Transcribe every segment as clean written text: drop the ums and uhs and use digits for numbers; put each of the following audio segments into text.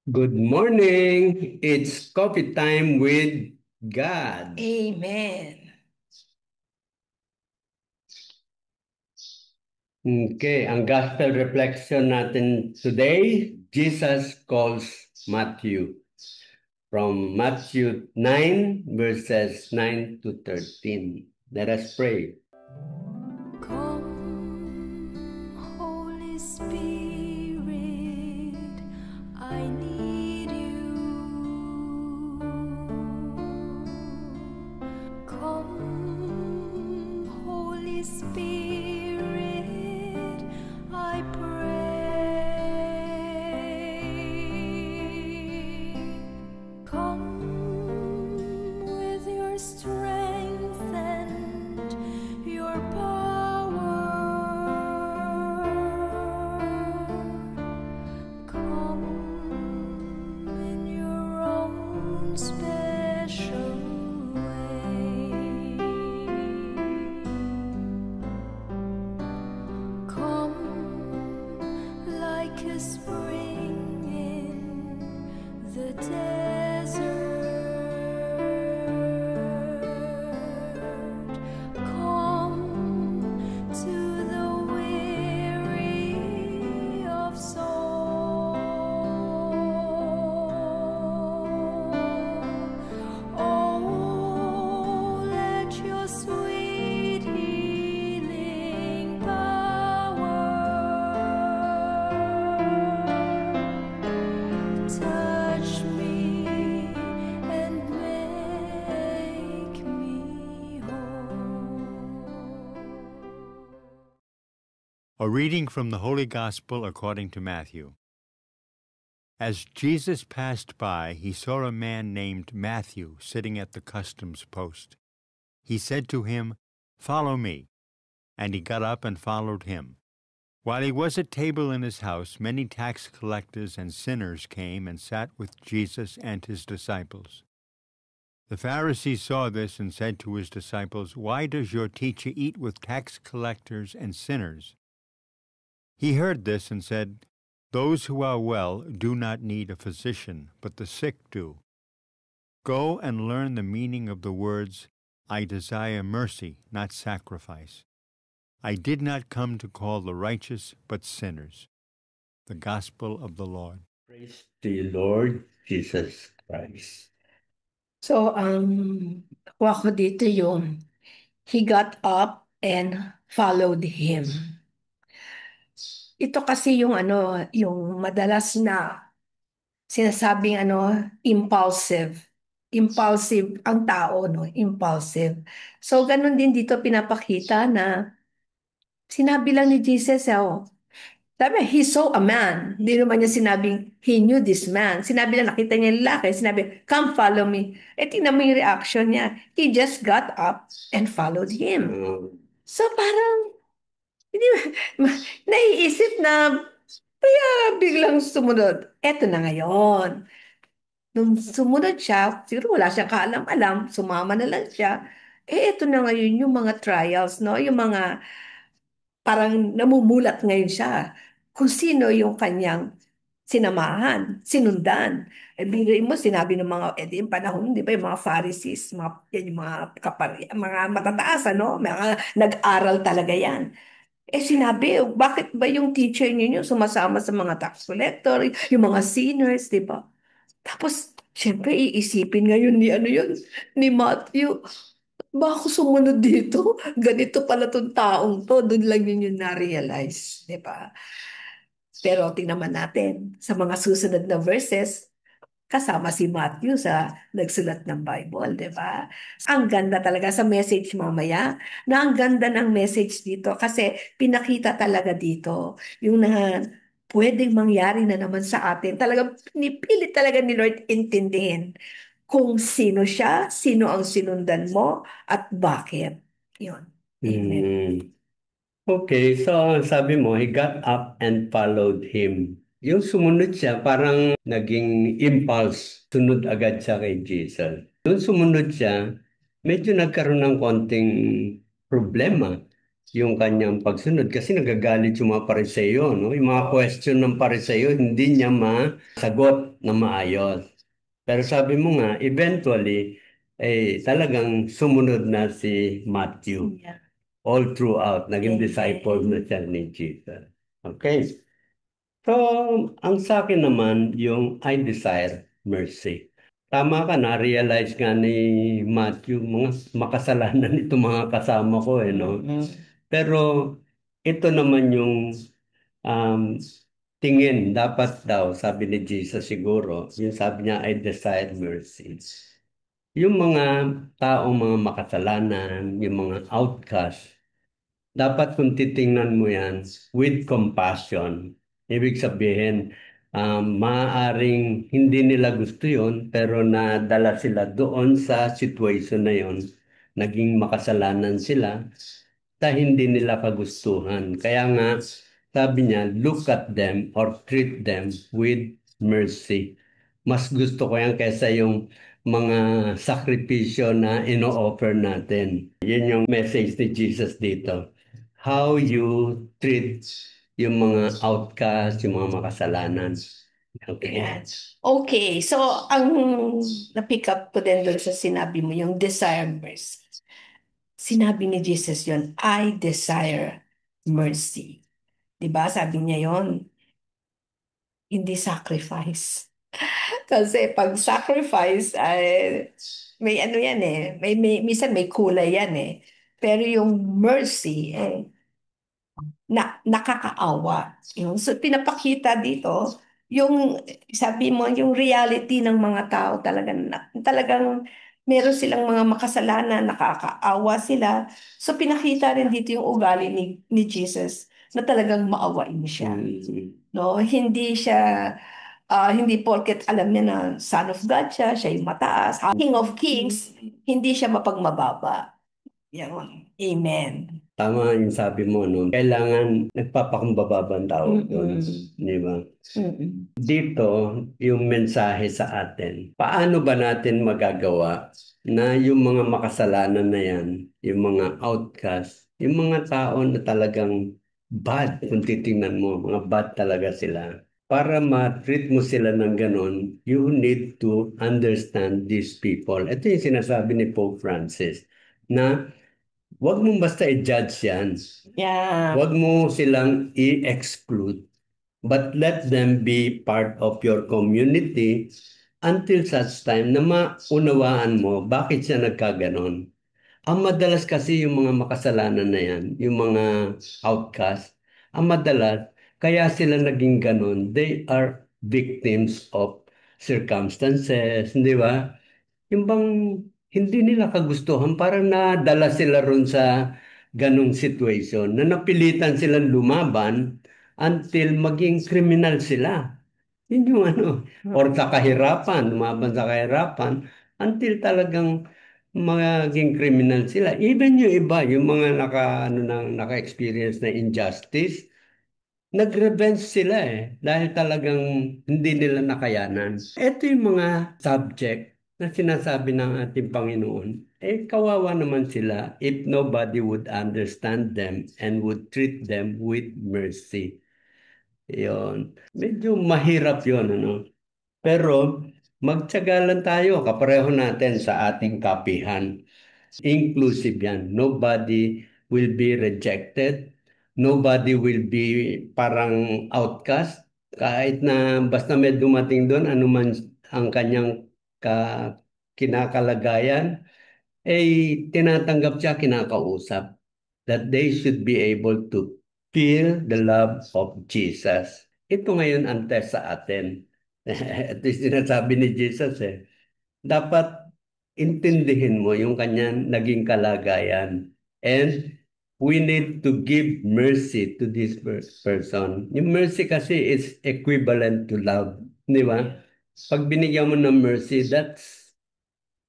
Good morning. It's coffee time with God. Amen. Okay, ang gospel reflection natin today, Jesus calls Matthew. From Matthew 9, verses 9 to 13. Let us pray. Come, Holy Spirit, I need you. Come, Holy Spirit, I pray. Come with your strength and your power. Come in your own special way. Come like a spring in the desert. Come to the weary of soul. Oh, let your sweet healing power touch me and make me whole. A reading from the Holy Gospel according to Matthew. As Jesus passed by, he saw a man named Matthew sitting at the customs post. He said to him, "Follow me." And he got up and followed him. While he was at table in his house, many tax collectors and sinners came and sat with Jesus and his disciples. The Pharisees saw this and said to his disciples, "Why does your teacher eat with tax collectors and sinners?" He heard this and said, "Those who are well do not need a physician, but the sick do. Go and learn the meaning of the words, 'I desire mercy, not sacrifice.' I did not come to call the righteous, but sinners." The Gospel of the Lord. Praise to you, Lord Jesus Christ. So, nakuha ko dito yung he got up and followed him. Ito kasi yung yung madalas na sinasabing impulsive. Impulsive ang tao, no? Impulsive. So, ganun din dito pinapakita na sinabi lang ni Jesus, sabi, he saw a man. Hindi naman niya sinabing, he knew this man. Sinabi lang, nakita niya yung lalaki. Sinabi, come follow me. Eh, tingnan mo yung reaction niya. He just got up and followed him. So parang, hindi, naiisip na, kaya biglang sumunod. Eto na ngayon. Nung sumunod siya, siguro wala siyang kaalam-alam, sumama na lang siya. Eh, eto na ngayon yung mga trials, no? Yung mga parang namumulat ngayon siya kung sino yung kanyang sinamahan, sinundan. Eh, biruin mo, sinabi ng mga, yung panahon, di ba, yung mga Pharisees, yan yung mga matataas, mga nag-aral talaga yan. Eh sinabi, bakit ba yung teacher ninyo sumasama sa mga tax collector, yung mga sinners, di ba? Tapos, syempre, iisipin ngayon ni Matthew, ba ako sumunod dito? Ganito pala tong taong to. Doon lang yun yung na-realize. Di ba? Pero tingnan natin sa mga susunod na verses, kasama si Matthew sa nagsulat ng Bible, di ba? Ang ganda talaga sa message mamaya, na ang ganda ng message dito kasi pinakita talaga dito yung na pwedeng mangyari na naman sa atin. Talaga, pinipilit talaga ni Lord intindihin kung sino siya, sino ang sinundan mo, at bakit. Yun. Amen. Okay, so sabi mo, he got up and followed him. Yung sumunod siya, parang naging impulse. Sunod agad siya kay Jesus. Nung sumunod siya, medyo nagkaroon ng konting problema. yung kanyang pagsunod kasi nagagalit yung mga Pariseo, no? Yung mga question ng Pariseo, hindi niya masagot na maayos. Pero sabi mo nga, eventually, talagang sumunod na si Matthew. Yeah. All throughout, naging Amen. disciple na siya ni Jesus. Okay. So, ang sa akin naman, yung I desire mercy. Tama ka, na-realize nga ni Matthew, mga makasalanan itong mga kasama ko, no? Pero ito naman yung um, tingin, dapat daw, sabi ni Jesus siguro, yung sabi niya, I desire mercy. Yung mga taong mga makasalanan, yung mga outcast, dapat kung titingnan mo yan with compassion. Ibig sabihin, maaaring hindi nila gusto yon pero nadala sila doon sa situation na yon. Naging makasalanan sila na hindi nila kagustuhan. Kaya nga, sabi niya, look at them or treat them with mercy. Mas gusto ko yan kaysa yung mga sakripisyo na ino-offer natin. Yun yung message ni Jesus dito. How you treat yung mga outcast, yung mga makasalanan. Okay. Ayan. Okay, so ang na-pick up ko din doon sa sinabi mo, yung desire mercy. Sinabi ni Jesus yon, I desire mercy. 'Di ba? Sabi niya yon, hindi sacrifice. Kasi pag sacrifice, ay may ano yan eh, minsan may kulay yan eh. Pero yung mercy, nakakaawa. So, pinapakita dito, yung, sabi mo, yung reality ng mga tao talagang, talagang meron silang mga makasalanan, nakakaawa sila. So, pinakita rin dito yung ugali ni Jesus na talagang maawain siya. No, hindi siya, hindi porket alam niya na Son of God siya yung mataas, King of Kings, hindi siya mapagmababa. Yan. Amen. Tama yung sabi mo, no? Kailangan nagpapakumbaba ang tao doon. Di ba? Dito, yung mensahe sa atin. Paano ba natin magagawa na yung mga makasalanan na yan, yung mga outcast, yung mga tao na talagang bad, kung titingnan mo, mga bad talaga sila. Para ma-treat mo sila ng ganon, you need to understand these people. Ito yung sinasabi ni Pope Francis, na huwag mong basta i-judge yan. Yeah. Huwag mo silang i-exclude. But let them be part of your community until such time na maunawaan mo bakit siya nagkaganon. Ang madalas kasi yung mga makasalanan na yan, yung mga outcast, ang madalas, kaya sila naging ganon, they are victims of circumstances, di ba? Yung bang hindi nila kagustuhan, parang nadala sila ron sa ganong situation na napilitan silang lumaban until maging kriminal sila. Yun yung ano, or sa kahirapan, lumaban sa kahirapan until talagang maging kriminal sila. Even yung iba, yung mga naka-experience na injustice, nag-revenge sila dahil talagang hindi nila nakayanan. Ito yung mga subject na sinasabi ng ating Panginoon. Kawawa naman sila if nobody would understand them and would treat them with mercy. Yon. Medyo mahirap yon, ano? Pero magtiyaga lang tayo, kapareho natin sa ating kapihan. Inclusive yan. Nobody will be rejected. Nobody will be parang outcast. Kahit na basta may dumating doon, anuman ang kanyang ka, kinakalagayan, tinatanggap siya, kinakausap. That they should be able to feel the love of Jesus. Ito ngayon ang test sa atin. Ito yung sinasabi ni Jesus dapat intindihin mo yung kanyang naging kalagayan. And we need to give mercy to this person. Yung mercy kasi is equivalent to love. Di ba? Pag binigyan mo ng mercy, that's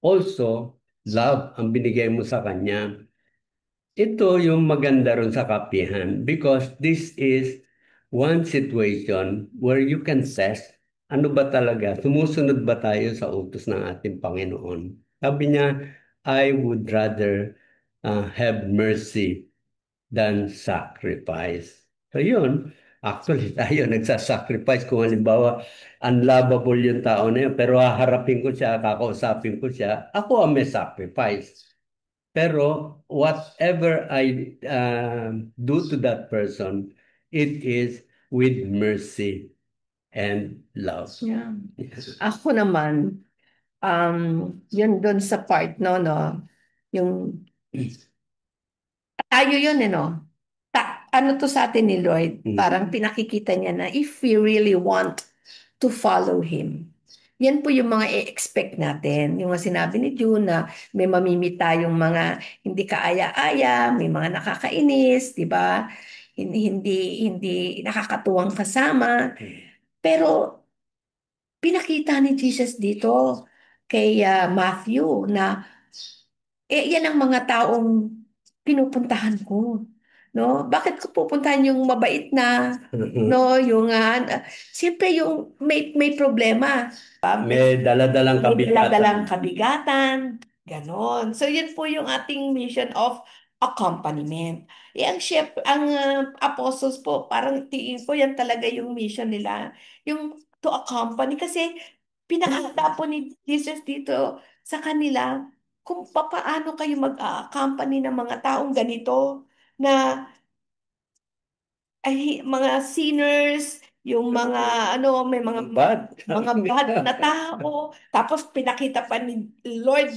also love ang binigay mo sa kanya. Ito yung maganda ron sa kapihan because this is one situation where you can test ano ba talaga, sumusunod ba tayo sa utos ng ating Panginoon. Sabi niya, I would rather have mercy than sacrifice. So yun, actually tayo nagsasacrifice kung halimbawa unlovable yung tao na yun, pero haharapin ko siya, kakausapin ko siya, ako ang may sacrifice. Pero whatever I do to that person, it is with mercy and love. Yeah. Ako naman, yun doon sa part, no, yung tayo yun, no? Ano to sa atin ni Lord? Parang pinakikita niya na if we really want to follow Him, yan po yung mga i-expect natin. Yung mga sinabi ni June na may mamimit tayong mga hindi kaaya-aya, may mga nakakainis, di ba? Hindi nakakatuwang kasama. Pero pinakita ni Jesus dito kay Matthew na yan ang mga taong pinupuntahan ko. No? Bakit ko pupuntahan yung mabait na, no, yung siyempre yung may problema. May daladalang May kabigatan. daladalang kabigatan, ganon. So yun po yung ating mission of accompaniment. Ang chef, ang apostles po, parang tingin ko yan talaga yung mission nila, yung to accompany kasi pinakita po ni Jesus dito sa kanila kung paano kayo mag-accompany ng mga taong ganito na ay mga sinners, yung mga ano, may mga bad na tao. Tapos pinakita pa ni Lord,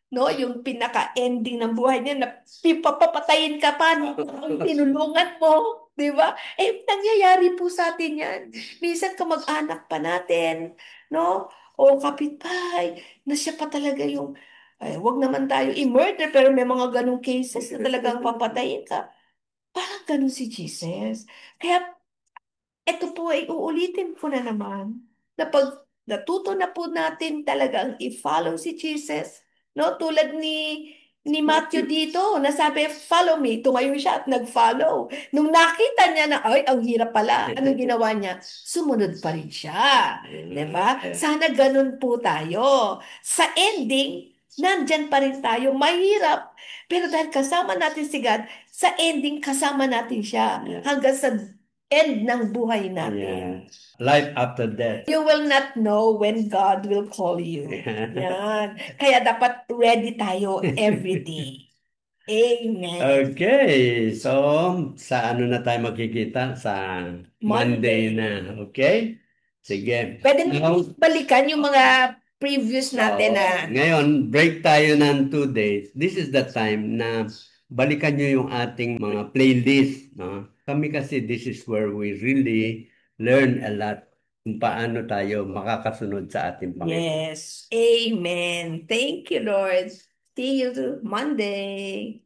no, yung pinaka-ending ng buhay niya na papatayin ka pa, no, tinulungan mo, di ba? Nangyayari po sa atin yan. Minsan kamag-anak pa natin, no, o kapitbahay, na siya pa talaga yung, wag naman tayo i-murder, pero may mga ganong cases na talagang papatayin ka. Parang ganun si Jesus. Kaya ito po ay uulitin ko na naman na pag natuto na po natin talagang i-follow si Jesus, no? Tulad ni Matthew dito, na sabi, follow me. Tumayo siya at nag-follow. Nung nakita niya na, ay, ang hirap pala, ano ginawa niya? Sumunod pa rin siya. Diba? Sana ganun po tayo. Sa ending, nandyan pa rin tayo. Mahirap. Pero dahil kasama natin si God, sa ending, kasama natin siya. Hanggang sa end ng buhay natin. Life after death. You will not know when God will call you. Yan. Kaya dapat ready tayo every day. Amen. Okay, so sa ano na tayo magkikita? Sa Monday na, okay? Sige. Pwede Now, na balikan yung mga previous natin na ngayon, break tayo ng 2 days. This is the time na balikan nyo yung ating mga playlist. No? Kami kasi this is where we really learn a lot kung paano tayo makakasunod sa ating Panginoon. yes. Amen. Thank you, Lord. See you Monday.